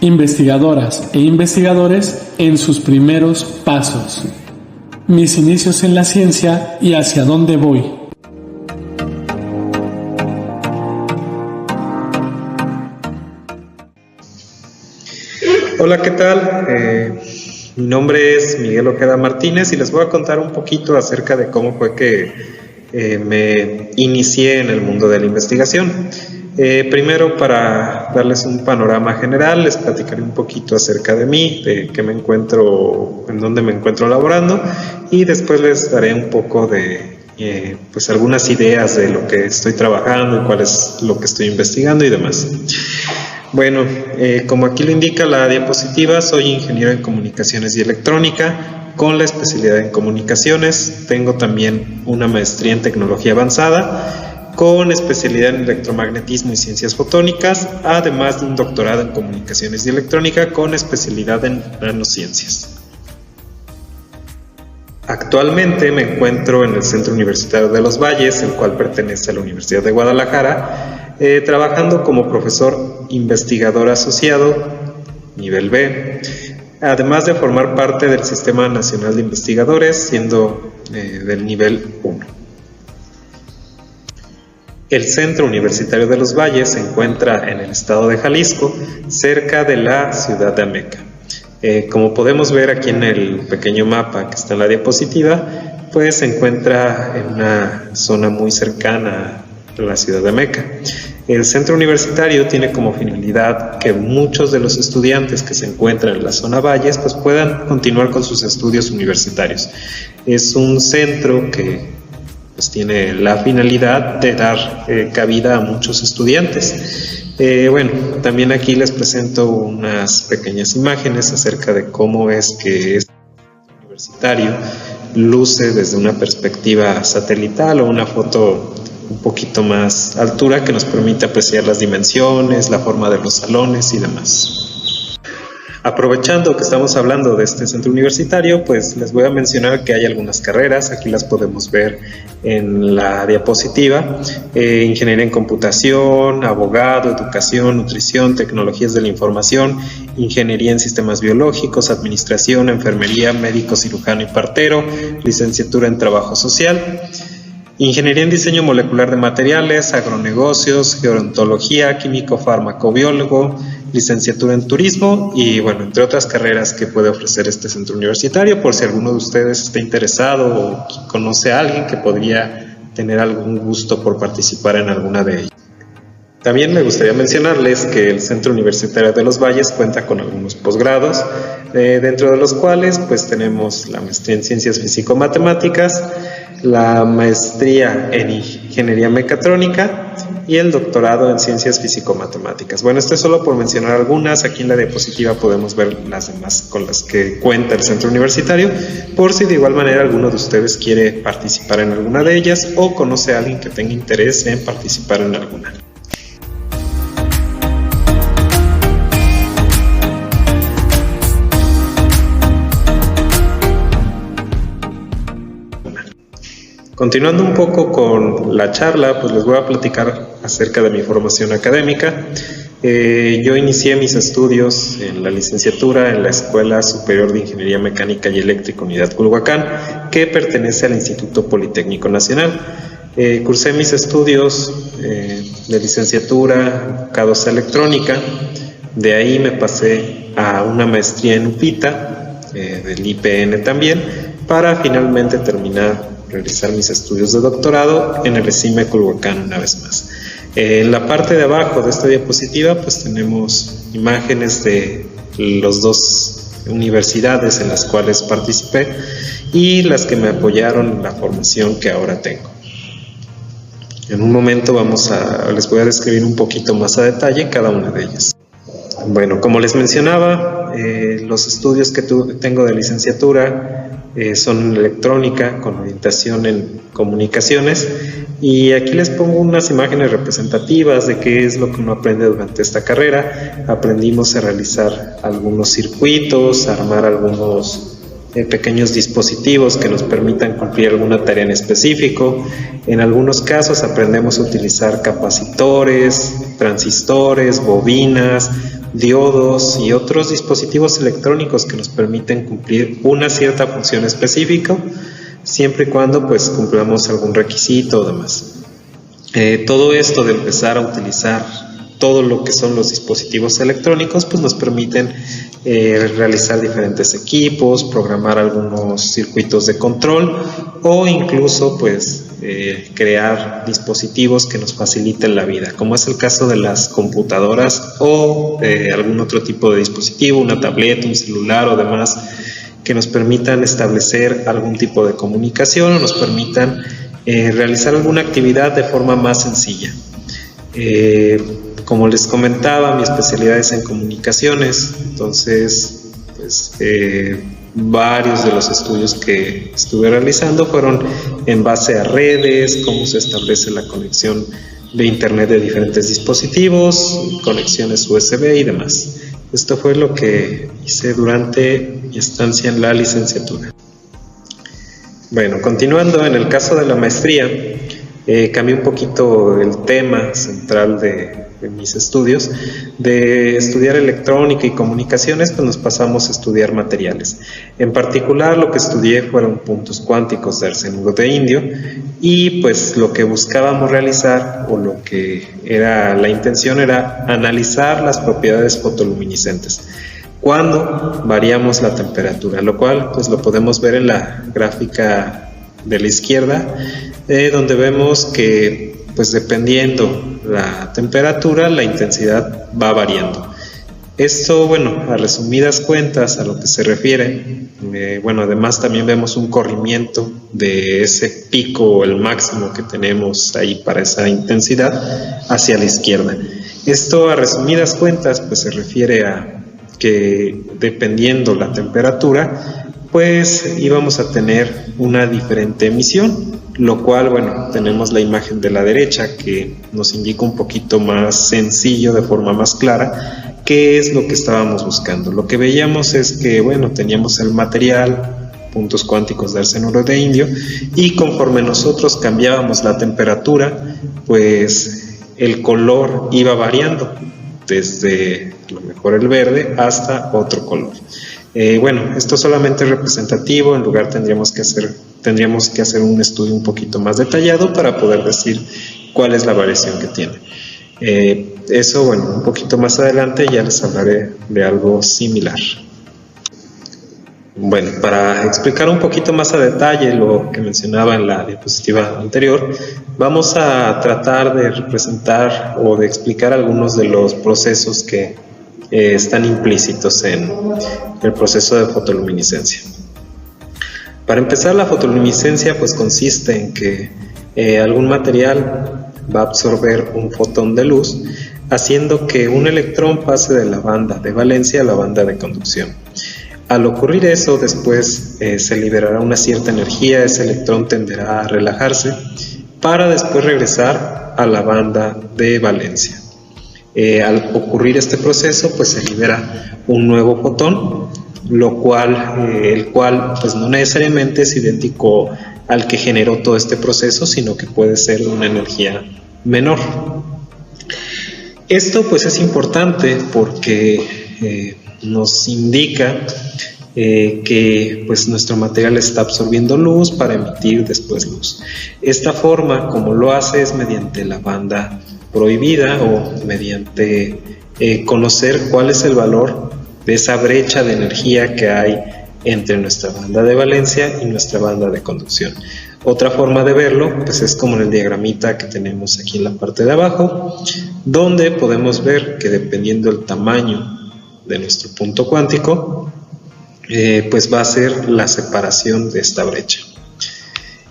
investigadoras e investigadores en sus primeros pasos, mis inicios en la ciencia y hacia dónde voy. Hola, ¿qué tal? Mi nombre es Miguel Ojeda Martínez y les voy a contar un poquito acerca de cómo fue que me inicié en el mundo de la investigación. Primero, para darles un panorama general, les platicaré un poquito acerca de mí, de qué me encuentro, en dónde me encuentro laborando, y después les daré un poco de pues algunas ideas de lo que estoy trabajando y cuál es lo que estoy investigando y demás. Bueno, como aquí lo indica la diapositiva, soy ingeniero en comunicaciones y electrónica con la especialidad en comunicaciones. Tengo también una maestría en tecnología avanzada con especialidad en electromagnetismo y ciencias fotónicas, además de un doctorado en comunicaciones y electrónica con especialidad en nanociencias. Actualmente me encuentro en el Centro Universitario de los Valles, el cual pertenece a la Universidad de Guadalajara, trabajando como profesor investigador asociado, nivel B, además de formar parte del Sistema Nacional de Investigadores, siendo del nivel 1. El Centro Universitario de los Valles se encuentra en el estado de Jalisco, cerca de la ciudad de Ameca. Como podemos ver aquí en el pequeño mapa que está en la diapositiva, pues se encuentra en una zona muy cercana a la ciudad de Ameca. El centro universitario tiene como finalidad que muchos de los estudiantes que se encuentran en la zona Valles pues puedan continuar con sus estudios universitarios. Es un centro que pues tiene la finalidad de dar cabida a muchos estudiantes. Bueno, también aquí les presento unas pequeñas imágenes acerca de cómo es que este universitario luce desde una perspectiva satelital o una foto un poquito más altura que nos permite apreciar las dimensiones, la forma de los salones y demás. Aprovechando que estamos hablando de este centro universitario, pues les voy a mencionar que hay algunas carreras, aquí las podemos ver en la diapositiva: ingeniería en computación, abogado, educación, nutrición, tecnologías de la información, ingeniería en sistemas biológicos, administración, enfermería, médico, cirujano y partero, licenciatura en trabajo social, ingeniería en diseño molecular de materiales, agronegocios, gerontología, químico farmacobiólogo, licenciatura en turismo y bueno, entre otras carreras que puede ofrecer este centro universitario, por si alguno de ustedes está interesado o conoce a alguien que podría tener algún gusto por participar en alguna de ellas. También me gustaría mencionarles que el Centro Universitario de los Valles cuenta con algunos posgrados, dentro de los cuales pues tenemos la maestría en Ciencias Físico-Matemáticas, la maestría en Ingeniería Mecatrónica y el doctorado en Ciencias Físico-Matemáticas. Bueno, esto es solo por mencionar algunas. Aquí en la diapositiva podemos ver las demás con las que cuenta el centro universitario, por si de igual manera alguno de ustedes quiere participar en alguna de ellas o conoce a alguien que tenga interés en participar en alguna. Continuando un poco con la charla, pues les voy a platicar acerca de mi formación académica. Yo inicié mis estudios en la licenciatura en la Escuela Superior de Ingeniería Mecánica y Eléctrica Unidad Culhuacán, que pertenece al Instituto Politécnico Nacional. Cursé mis estudios de licenciatura enfocados a electrónica. De ahí me pasé a una maestría en UPITA, del IPN también, para finalmente realizar mis estudios de doctorado en el ECIME Culhuacán una vez más. En la parte de abajo de esta diapositiva pues tenemos imágenes de las dos universidades en las cuales participé y las que me apoyaron en la formación que ahora tengo. En un momento les voy a describir un poquito más a detalle cada una de ellas. Bueno, como les mencionaba, los estudios que tengo de licenciatura son en electrónica con orientación en comunicaciones, y aquí les pongo unas imágenes representativas de qué es lo que uno aprende durante esta carrera. Aprendimos a realizar algunos circuitos, a armar algunos pequeños dispositivos que nos permitan cumplir alguna tarea en específico. En algunos casos aprendemos a utilizar capacitores, transistores, bobinas, diodos y otros dispositivos electrónicos que nos permiten cumplir una cierta función específica, siempre y cuando pues cumplamos algún requisito o demás. Todo esto de empezar a utilizar todo lo que son los dispositivos electrónicos pues nos permiten realizar diferentes equipos, programar algunos circuitos de control o incluso pues crear dispositivos que nos faciliten la vida, como es el caso de las computadoras o algún otro tipo de dispositivo, una tableta, un celular o demás, que nos permitan establecer algún tipo de comunicación o nos permitan realizar alguna actividad de forma más sencilla. Como les comentaba, mi especialidad es en comunicaciones, entonces pues, varios de los estudios que estuve realizando fueron en base a redes, cómo se establece la conexión de internet de diferentes dispositivos, conexiones USB y demás. Esto fue lo que hice durante mi estancia en la licenciatura. Bueno, continuando, en el caso de la maestría, cambié un poquito el tema central de mis estudios. De estudiar electrónica y comunicaciones, pues nos pasamos a estudiar materiales. En particular, lo que estudié fueron puntos cuánticos de arsénico de indio, y pues lo que buscábamos realizar, o lo que era la intención, era analizar las propiedades fotoluminiscentes cuando variamos la temperatura, lo cual pues lo podemos ver en la gráfica de la izquierda, donde vemos que pues dependiendo la temperatura, la intensidad va variando. Esto, bueno, a resumidas cuentas, a lo que se refiere, bueno, además también vemos un corrimiento de ese pico o el máximo que tenemos ahí para esa intensidad hacia la izquierda. Esto, a resumidas cuentas, pues se refiere a que dependiendo la temperatura, pues íbamos a tener una diferente emisión, lo cual, bueno, tenemos la imagen de la derecha que nos indica un poquito más sencillo, de forma más clara, qué es lo que estábamos buscando. Lo que veíamos es que, bueno, teníamos el material, puntos cuánticos de arsénico de indio, y conforme nosotros cambiábamos la temperatura, pues el color iba variando, desde a lo mejor el verde hasta otro color. Bueno, esto solamente es representativo, en lugar tendríamos que hacer un estudio un poquito más detallado para poder decir cuál es la variación que tiene. Eso, bueno, un poquito más adelante ya les hablaré de algo similar. Bueno, para explicar un poquito más a detalle lo que mencionaba en la diapositiva anterior, vamos a tratar de representar o de explicar algunos de los procesos que están implícitos en el proceso de fotoluminiscencia. Para empezar, la fotoluminiscencia pues consiste en que algún material va a absorber un fotón de luz, haciendo que un electrón pase de la banda de valencia a la banda de conducción. Al ocurrir eso, después se liberará una cierta energía, ese electrón tenderá a relajarse para después regresar a la banda de valencia. Al ocurrir este proceso, pues se libera un nuevo fotón, el cual pues no necesariamente es idéntico al que generó todo este proceso, sino que puede ser de una energía menor. Esto pues es importante porque nos indica que pues nuestro material está absorbiendo luz para emitir después luz. Esta forma, como lo hace, es mediante la banda prohibida o mediante conocer cuál es el valor de esa brecha de energía que hay entre nuestra banda de valencia y nuestra banda de conducción. Otra forma de verlo pues es como en el diagramita que tenemos aquí en la parte de abajo, donde podemos ver que dependiendo del tamaño de nuestro punto cuántico, pues va a ser la separación de esta brecha.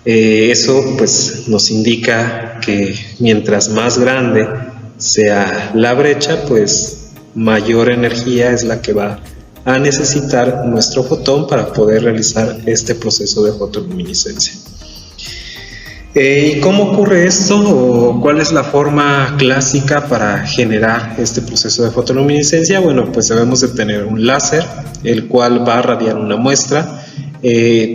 Eso pues nos indica que mientras más grande sea la brecha, pues mayor energía es la que va a necesitar nuestro fotón para poder realizar este proceso de fotoluminiscencia. ¿Y cómo ocurre esto? ¿O cuál es la forma clásica para generar este proceso de fotoluminiscencia? Bueno, pues debemos de tener un láser, el cual va a radiar una muestra.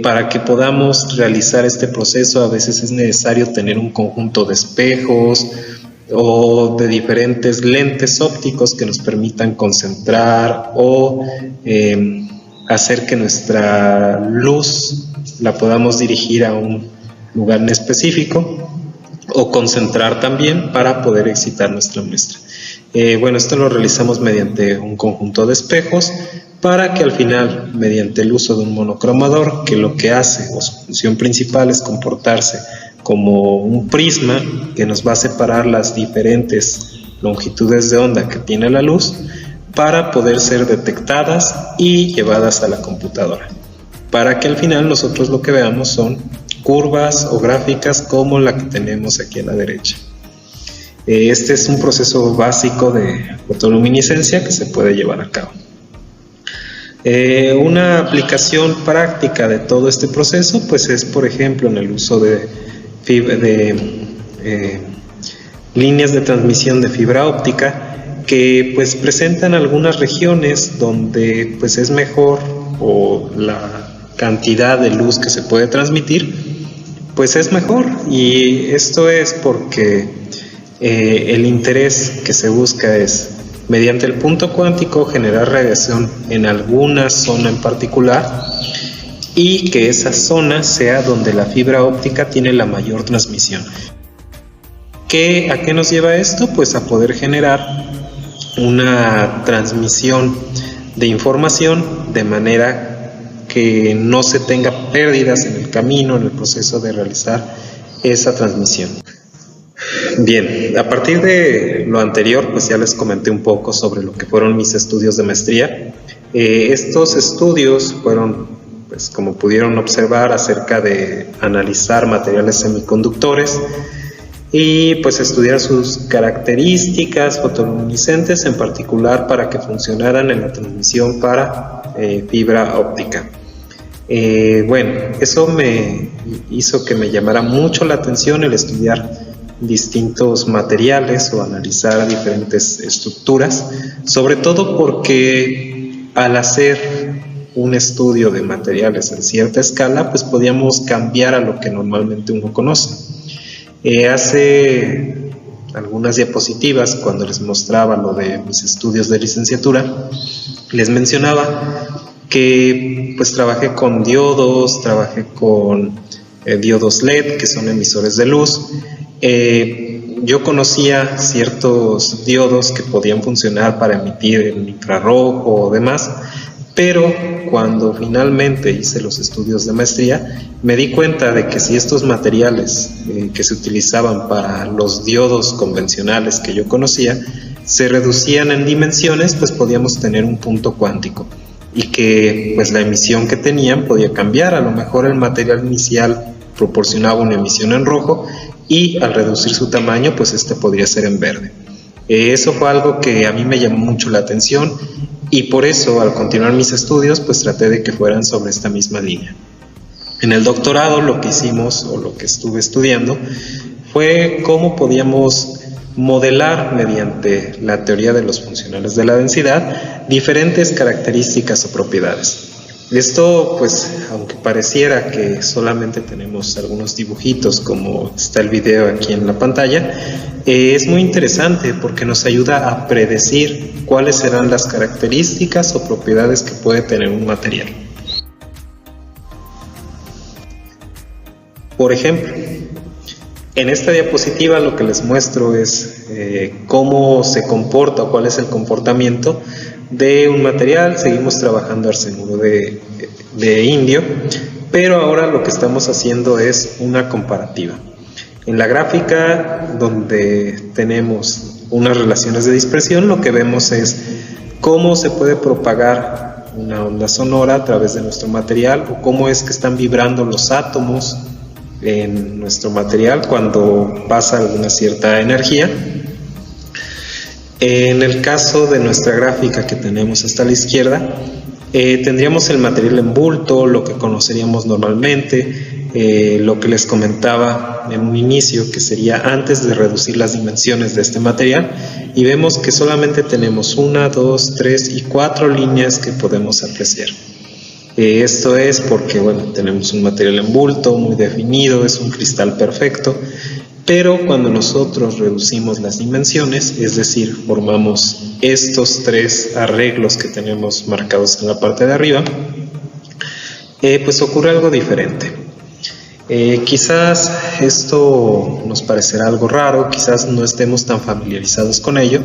Para que podamos realizar este proceso, a veces es necesario tener un conjunto de espejos o de diferentes lentes ópticos que nos permitan concentrar o hacer que nuestra luz la podamos dirigir a un lugar en específico, o concentrar también para poder excitar nuestra muestra. Bueno, esto lo realizamos mediante un conjunto de espejos para que al final, mediante el uso de un monocromador, que lo que hace o su función principal es comportarse como un prisma que nos va a separar las diferentes longitudes de onda que tiene la luz para poder ser detectadas y llevadas a la computadora, para que al final nosotros lo que veamos son curvas o gráficas como la que tenemos aquí a la derecha. Este es un proceso básico de fotoluminiscencia que se puede llevar a cabo. Una aplicación práctica de todo este proceso pues es, por ejemplo, en el uso de líneas de transmisión de fibra óptica, que pues presentan algunas regiones donde pues es mejor, o la cantidad de luz que se puede transmitir pues es mejor, y esto es porque el interés que se busca es, mediante el punto cuántico, generar radiación en alguna zona en particular, y que esa zona sea donde la fibra óptica tiene la mayor transmisión. ¿A qué nos lleva esto? Pues a poder generar una transmisión de información de manera que no se tenga pérdidas en el camino, en el proceso de realizar esa transmisión. Bien, a partir de lo anterior, pues ya les comenté un poco sobre lo que fueron mis estudios de maestría. Estos estudios fueron, pues como pudieron observar, acerca de analizar materiales semiconductores y pues estudiar sus características fotoluminiscentes, en particular para que funcionaran en la transmisión para fibra óptica. Bueno, eso me hizo que me llamara mucho la atención el estudiar distintos materiales o analizar diferentes estructuras, sobre todo porque al hacer un estudio de materiales en cierta escala, pues podíamos cambiar a lo que normalmente uno conoce. Hace algunas diapositivas, cuando les mostraba lo de mis estudios de licenciatura, les mencionaba que pues trabajé con diodos, trabajé con diodos LED, que son emisores de luz. Yo conocía ciertos diodos que podían funcionar para emitir en infrarrojo o demás, pero cuando finalmente hice los estudios de maestría, me di cuenta de que si estos materiales que se utilizaban para los diodos convencionales que yo conocía se reducían en dimensiones, pues podíamos tener un punto cuántico, y que pues la emisión que tenían podía cambiar. A lo mejor el material inicial proporcionaba una emisión en rojo, y al reducir su tamaño pues este podría ser en verde. Eso fue algo que a mí me llamó mucho la atención, y por eso al continuar mis estudios pues traté de que fueran sobre esta misma línea. En el doctorado lo que hicimos, o lo que estuve estudiando, fue cómo podíamos modelar mediante la teoría de los funcionales de la densidad diferentes características o propiedades. Esto, pues, aunque pareciera que solamente tenemos algunos dibujitos, como está el video aquí en la pantalla, es muy interesante porque nos ayuda a predecir cuáles serán las características o propiedades que puede tener un material. Por ejemplo, en esta diapositiva lo que les muestro es cómo se comporta o cuál es el comportamiento de un material. Seguimos trabajando arsenuro de indio, pero ahora lo que estamos haciendo es una comparativa. En la gráfica, donde tenemos unas relaciones de dispersión, lo que vemos es cómo se puede propagar una onda sonora a través de nuestro material, o cómo es que están vibrando los átomos en nuestro material cuando pasa alguna cierta energía. En el caso de nuestra gráfica que tenemos hasta la izquierda, tendríamos el material en bulto, lo que conoceríamos normalmente, lo que les comentaba en un inicio, que sería antes de reducir las dimensiones de este material, y vemos que solamente tenemos 1, 2, 3 y 4 líneas que podemos apreciar. Esto es porque, bueno, tenemos un material en bulto muy definido, es un cristal perfecto, Pero cuando nosotros reducimos las dimensiones, es decir, formamos estos 3 arreglos que tenemos marcados en la parte de arriba, pues ocurre algo diferente. Quizás esto nos parecerá algo raro, quizás no estemos tan familiarizados con ello,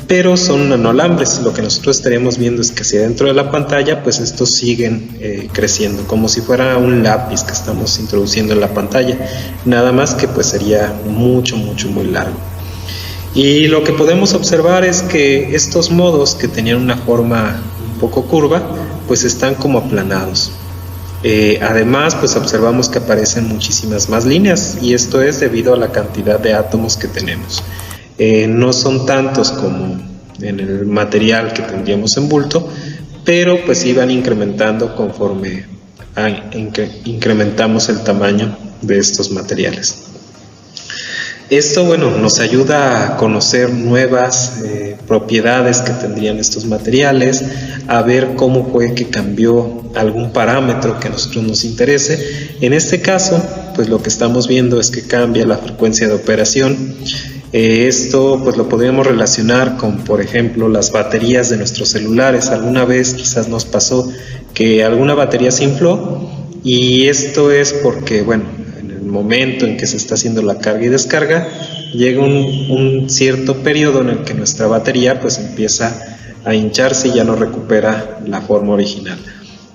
pero son nanolambres. Lo que nosotros estaremos viendo es que hacia dentro de la pantalla, pues estos siguen creciendo, como si fuera un lápiz que estamos introduciendo en la pantalla, nada más que pues sería muy largo. Y lo que podemos observar es que estos modos que tenían una forma un poco curva, pues están como aplanados. Además, pues observamos que aparecen muchísimas más líneas, y esto es debido a la cantidad de átomos que tenemos. No son tantos como en el material que tendríamos en bulto, pero pues iban incrementando conforme incrementamos el tamaño de estos materiales. Esto, bueno, nos ayuda a conocer nuevas propiedades que tendrían estos materiales, a ver cómo fue que cambió algún parámetro que a nosotros nos interese. En este caso, pues lo que estamos viendo es que cambia la frecuencia de operación. Esto pues lo podríamos relacionar con, por ejemplo, las baterías de nuestros celulares. Alguna vez quizás nos pasó que alguna batería se infló, y esto es porque, bueno, en el momento en que se está haciendo la carga y descarga, llega un cierto periodo en el que nuestra batería pues empieza a hincharse y ya no recupera la forma original.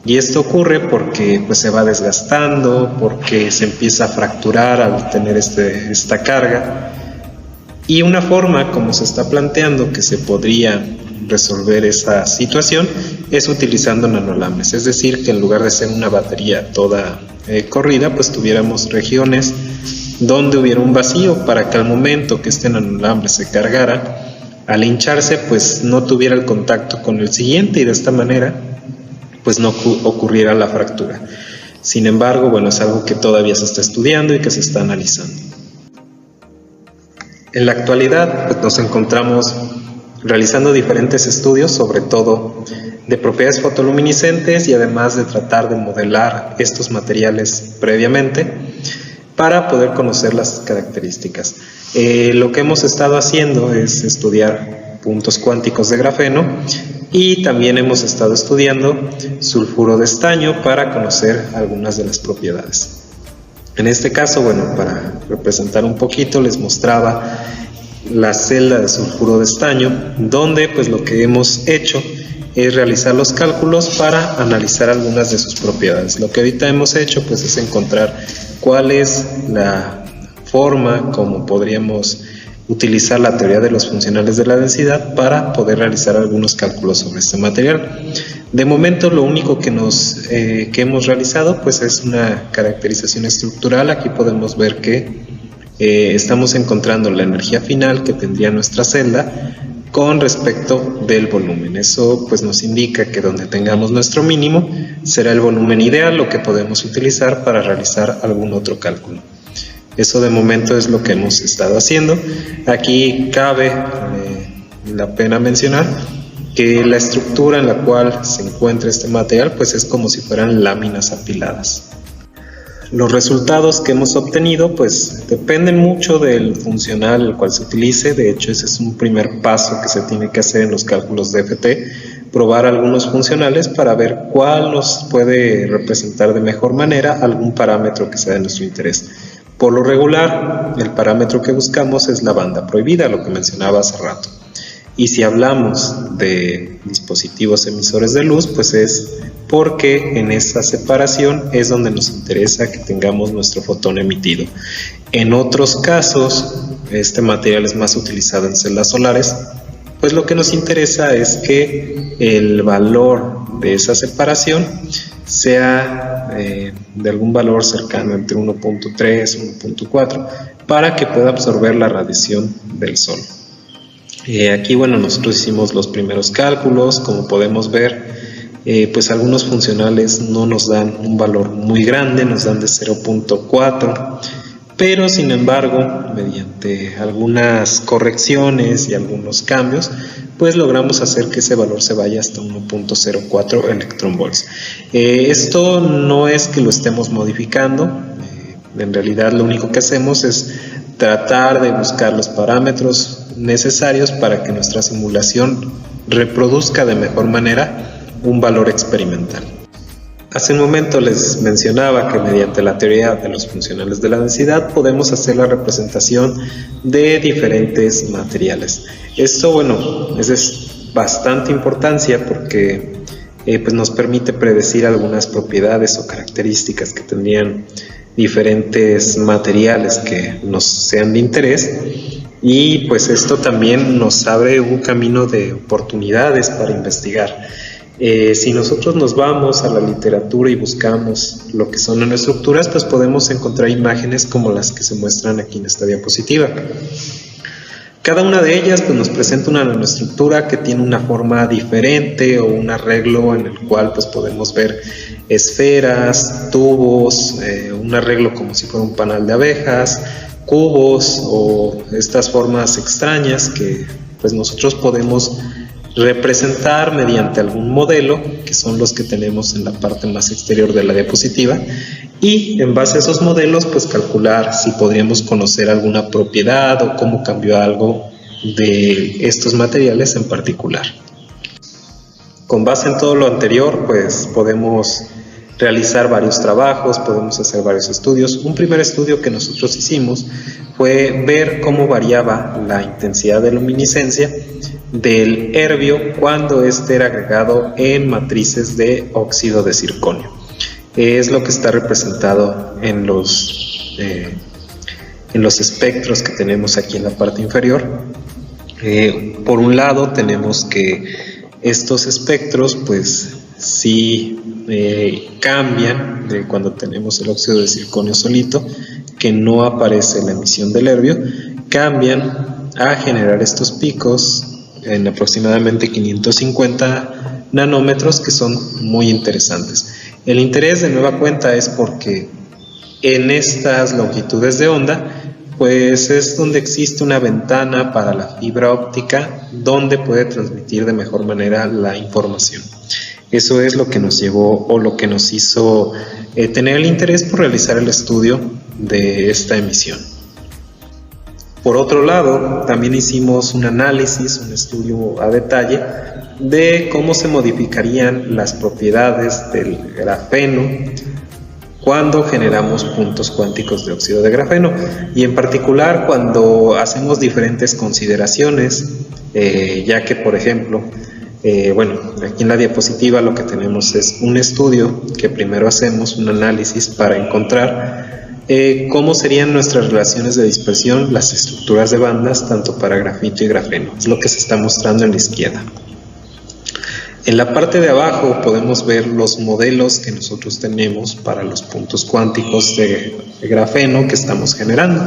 Y esto ocurre porque pues se va desgastando, porque se empieza a fracturar al tener esta carga. Y una forma como se está planteando que se podría resolver esa situación es utilizando nanolambres, es decir, que en lugar de ser una batería toda corrida, pues tuviéramos regiones donde hubiera un vacío para que al momento que este nanolambre se cargara, al hincharse pues no tuviera el contacto con el siguiente, y de esta manera pues no ocurriera la fractura. Sin embargo, bueno, es algo que todavía se está estudiando y que se está analizando. En la actualidad pues nos encontramos realizando diferentes estudios, sobre todo de propiedades fotoluminiscentes, y además de tratar de modelar estos materiales previamente para poder conocer las características. Lo que hemos estado haciendo es estudiar puntos cuánticos de grafeno, y también hemos estado estudiando sulfuro de estaño para conocer algunas de las propiedades. En este caso, bueno, para representar un poquito, les mostraba la celda de sulfuro de estaño, donde pues lo que hemos hecho es realizar los cálculos para analizar algunas de sus propiedades. Lo que ahorita hemos hecho pues es encontrar cuál es la forma como podríamos utilizar la teoría de los funcionales de la densidad para poder realizar algunos cálculos sobre este material. De momento lo único que hemos realizado pues es una caracterización estructural. Aquí podemos ver que estamos encontrando la energía final que tendría nuestra celda con respecto del volumen. Eso pues nos indica que donde tengamos nuestro mínimo será el volumen ideal, lo que podemos utilizar para realizar algún otro cálculo. Eso de momento es lo que hemos estado haciendo. Aquí cabe la pena mencionar que la estructura en la cual se encuentra este material pues es como si fueran láminas apiladas. Los resultados que hemos obtenido pues dependen mucho del funcional el cual se utilice. De hecho, ese es un primer paso que se tiene que hacer en los cálculos de FT, probar algunos funcionales para ver cuál nos puede representar de mejor manera algún parámetro que sea de nuestro interés. Por lo regular, el parámetro que buscamos es la banda prohibida, lo que mencionaba hace rato. Y si hablamos de dispositivos emisores de luz, pues es porque en esa separación es donde nos interesa que tengamos nuestro fotón emitido. En otros casos, este material es más utilizado en celdas solares, pues lo que nos interesa es que el valor de esa separación sea de algún valor cercano entre 1.3 y 1.4 para que pueda absorber la radiación del sol. Aquí, bueno, nosotros hicimos los primeros cálculos. Como podemos ver, pues algunos funcionales no nos dan un valor muy grande, nos dan de 0.4, pero sin embargo, mediante algunas correcciones y algunos cambios, pues logramos hacer que ese valor se vaya hasta 1.04 electronvolts. Esto no es que lo estemos modificando, en realidad lo único que hacemos es tratar de buscar los parámetros necesarios para que nuestra simulación reproduzca de mejor manera un valor experimental. Hace un momento les mencionaba que mediante la teoría de los funcionales de la densidad podemos hacer la representación de diferentes materiales. Esto, es de bastante importancia porque pues nos permite predecir algunas propiedades o características que tendrían diferentes materiales que nos sean de interés, y pues esto también nos abre un camino de oportunidades para investigar. Si nosotros nos vamos a la literatura y buscamos lo que son nanoestructuras, pues podemos encontrar imágenes como las que se muestran aquí en esta diapositiva. Cada una de ellas pues nos presenta una nanoestructura que tiene una forma diferente o un arreglo en el cual pues podemos ver esferas, tubos, un arreglo como si fuera un panal de abejas, cubos o estas formas extrañas que pues nosotros podemos representar mediante algún modelo, que son los que tenemos en la parte más exterior de la diapositiva, y en base a esos modelos pues calcular si podríamos conocer alguna propiedad o cómo cambió algo de estos materiales en particular. Con base en todo lo anterior pues podemos realizar varios trabajos, podemos hacer varios estudios. Un primer estudio que nosotros hicimos fue ver cómo variaba la intensidad de luminiscencia del herbio cuando este era agregado en matrices de óxido de circonio. Es lo que está representado en los espectros que tenemos aquí en la parte inferior. Por un lado tenemos que estos espectros pues sí cambian de cuando tenemos el óxido de circonio solito, que no aparece la emisión del herbio, cambian a generar estos picos en aproximadamente 550 nanómetros, que son muy interesantes. El interés de nueva cuenta es porque en estas longitudes de onda pues es donde existe una ventana para la fibra óptica donde puede transmitir de mejor manera la información. Eso es lo que nos llevó o lo que nos hizo tener el interés por realizar el estudio de esta emisión. Por otro lado, también hicimos un análisis, un estudio a detalle de cómo se modificarían las propiedades del grafeno cuando generamos puntos cuánticos de óxido de grafeno, y en particular cuando hacemos diferentes consideraciones, ya que por ejemplo, aquí en la diapositiva lo que tenemos es un estudio que primero hacemos un análisis para encontrar cómo serían nuestras relaciones de dispersión, las estructuras de bandas, tanto para grafito y grafeno. Es lo que se está mostrando en la izquierda. En la parte de abajo podemos ver los modelos que nosotros tenemos para los puntos cuánticos de grafeno que estamos generando.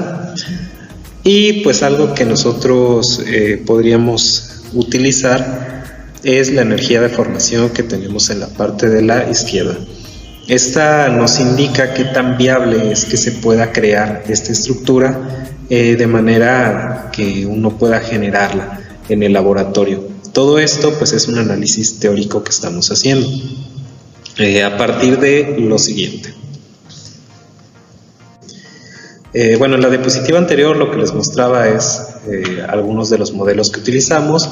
Y pues algo que nosotros podríamos utilizar es la energía de formación que tenemos en la parte de la izquierda. Esta nos indica qué tan viable es que se pueda crear esta estructura de manera que uno pueda generarla en el laboratorio. Todo esto pues es un análisis teórico que estamos haciendo a partir de lo siguiente. En la diapositiva anterior lo que les mostraba es algunos de los modelos que utilizamos,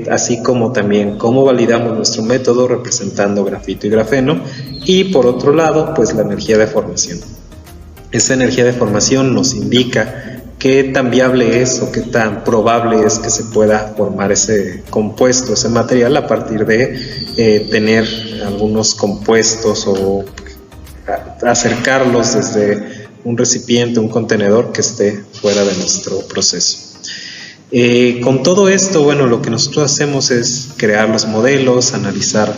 así como también cómo validamos nuestro método representando grafito y grafeno, y por otro lado pues la energía de formación. Esa energía de formación nos indica qué tan viable es o qué tan probable es que se pueda formar ese compuesto, ese material, a partir de tener algunos compuestos o acercarlos desde un recipiente, un contenedor que esté fuera de nuestro proceso. Con todo esto, lo que nosotros hacemos es crear los modelos, analizar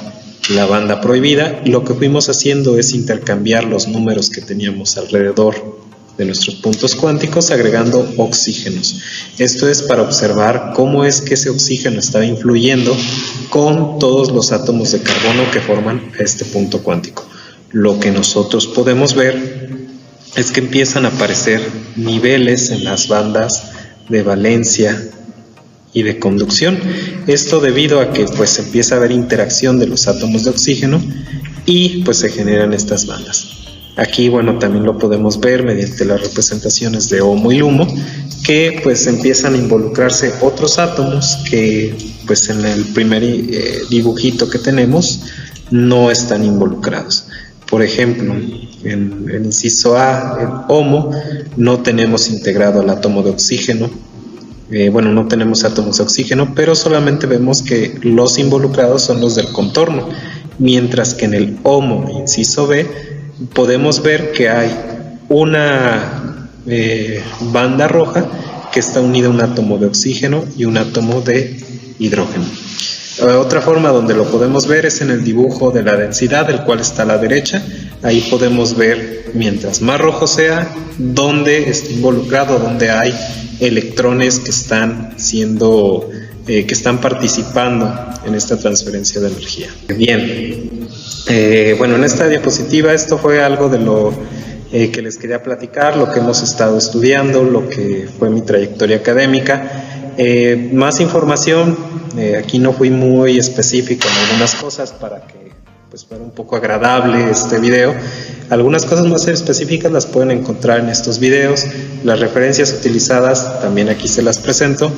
la banda prohibida, y lo que fuimos haciendo es intercambiar los números que teníamos alrededor de nuestros puntos cuánticos agregando oxígenos. Esto es para observar cómo es que ese oxígeno está influyendo con todos los átomos de carbono que forman este punto cuántico. Lo que nosotros podemos ver es que empiezan a aparecer niveles en las bandas de valencia y de conducción. Esto debido a que pues empieza a haber interacción de los átomos de oxígeno y pues se generan estas bandas. Aquí, bueno, también lo podemos ver mediante las representaciones de HOMO y LUMO, que pues empiezan a involucrarse otros átomos que pues en el primer dibujito que tenemos no están involucrados. Por ejemplo, en el inciso A, el HOMO, no tenemos integrado el átomo de oxígeno. No tenemos átomos de oxígeno, pero solamente vemos que los involucrados son los del contorno, mientras que en el HOMO, inciso B, podemos ver que hay una banda roja que está unida a un átomo de oxígeno y un átomo de hidrógeno. Otra forma donde lo podemos ver es en el dibujo de la densidad, el cual está a la derecha. Ahí podemos ver, mientras más rojo sea, dónde está involucrado, dónde hay electrones que están participando en esta transferencia de energía. Bien, en esta diapositiva esto fue algo de lo que les quería platicar, lo que hemos estado estudiando, lo que fue mi trayectoria académica. Más información, aquí no fui muy específico en algunas cosas para que pues fuera un poco agradable este video. Algunas cosas más específicas las pueden encontrar en estos videos. Las referencias utilizadas también aquí se las presento.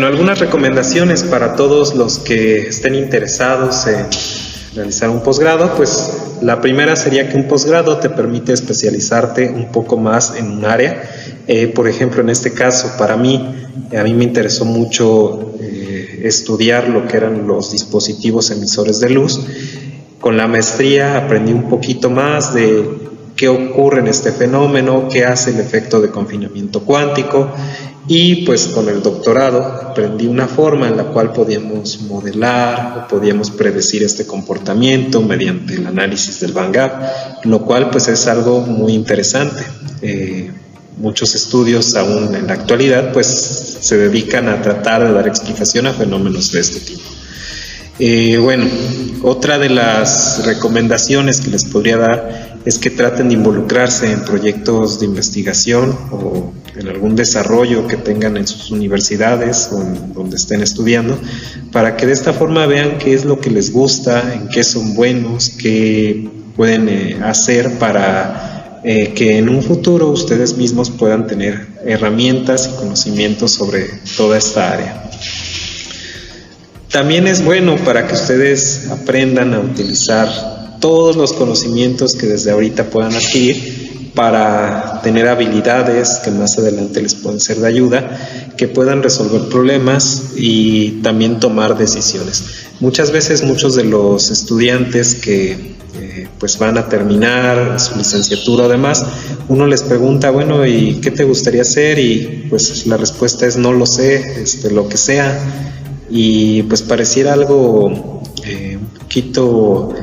Algunas recomendaciones para todos los que estén interesados en realizar un posgrado. Pues la primera sería que un posgrado te permite especializarte un poco más en un área. Por ejemplo, en este caso, a mí me interesó mucho estudiar lo que eran los dispositivos emisores de luz. Con la maestría aprendí un poquito más de qué ocurre en este fenómeno, qué hace el efecto de confinamiento cuántico, y pues con el doctorado aprendí una forma en la cual podíamos modelar o podíamos predecir este comportamiento mediante el análisis del Van Gogh, lo cual pues es algo muy interesante. Muchos estudios aún en la actualidad pues se dedican a tratar de dar explicación a fenómenos de este tipo. Otra de las recomendaciones que les podría dar es que traten de involucrarse en proyectos de investigación o en algún desarrollo que tengan en sus universidades o en donde estén estudiando, para que de esta forma vean qué es lo que les gusta, en qué son buenos, qué pueden hacer para que en un futuro ustedes mismos puedan tener herramientas y conocimientos sobre toda esta área. También es bueno para que ustedes aprendan a utilizar todos los conocimientos que desde ahorita puedan adquirir para tener habilidades que más adelante les pueden ser de ayuda, que puedan resolver problemas y también tomar decisiones. Muchas veces muchos de los estudiantes que pues van a terminar su licenciatura o demás, uno les pregunta, ¿y qué te gustaría hacer? Y pues la respuesta es no lo sé, lo que sea. Y pues pareciera algo un poquito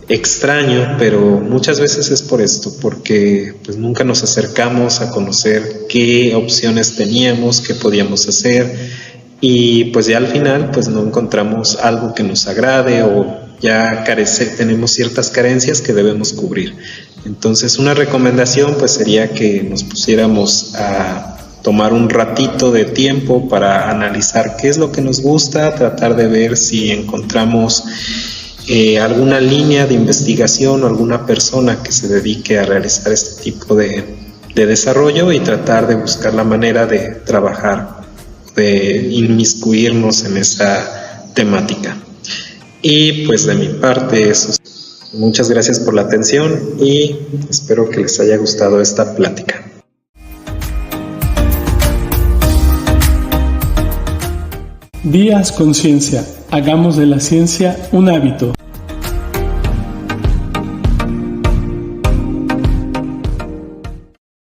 extraño, pero muchas veces es por esto, porque pues nunca nos acercamos a conocer qué opciones teníamos, qué podíamos hacer, y pues ya al final pues no encontramos algo que nos agrade o ya tenemos ciertas carencias que debemos cubrir. Entonces una recomendación pues sería que nos pusiéramos a tomar un ratito de tiempo para analizar qué es lo que nos gusta, tratar de ver si encontramos alguna línea de investigación o alguna persona que se dedique a realizar este tipo de desarrollo y tratar de buscar la manera de trabajar, de inmiscuirnos en esa temática. Y pues de mi parte eso es. Muchas gracias por la atención y espero que les haya gustado esta plática. Días con Ciencia. Hagamos de la ciencia un hábito.